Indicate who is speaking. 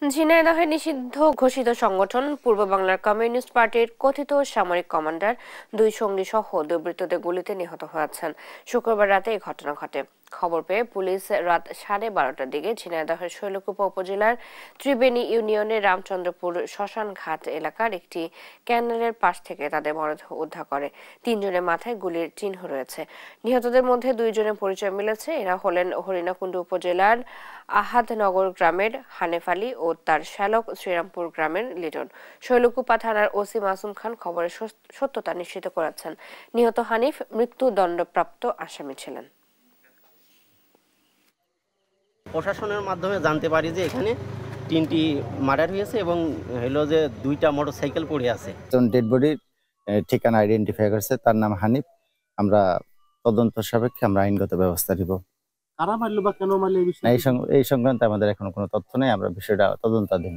Speaker 1: ঝিনাইদহে নিষিদ্ধ ঘোষিত সংগঠন পূর্ব বাংলার কমিউনিস্ট পার্টির কথিত সামরিক কমান্ডার দুই সঙ্গী সহ দুর্বৃত্তদের গুলিতে নিহত হয়েছেন। শুক্রবার রাতে এই ঘটনা ঘটে। খবর পেয়ে পুলিশ রাত 12:30টার দিকে ঝিনাইদহের শৈলকুপা উপজেলার ত্রিবেণী ইউনিয়নের রামচন্দ্রপুর শ্মশান ঘাট এলাকার একটি ক্যানেলের পাশ থেকে তাদের মরদেহ উদ্ধার করে। তিনজনের মাথায় গুলির চিহ্ন রয়েছে। নিহতদের মধ্যে দুইজনের পরিচয় মিলেছে। এরা হলেন হরিণাকুণ্ড উপজেলার আহাদনগর গ্রামের হানেফ আলী ও তার শ্যালক শ্রীরামপুর গ্রামের লিটন। শৈলকুপা থানার ওসি মাসুম খান খবরের সত্যতা নিশ্চিত করেছেন। নিহত হানিফ মৃত্যুদণ্ডপ্রাপ্ত আসামি ছিলেন।
Speaker 2: প্রশাসনের মাধ্যমে জানতে পারি যে এখানে 3টি মার্ডার হয়েছে এবং হলো যে 2টা মোটরসাইকেল পড়ে আছে।
Speaker 3: ডেড বডির ঠিকানা আইডেন্টিফাই করেছে, তার নাম হানিফ। আমরা তদন্ত সাপেক্ষে আমরা আইনগত ব্যবস্থা নিব।
Speaker 4: কারা মারলো বা কেন মারলো
Speaker 3: এই সংক্রান্তে আমাদের এখনো কোনো তথ্য নেই, আমরা বিষয়টা তদন্তাধীন।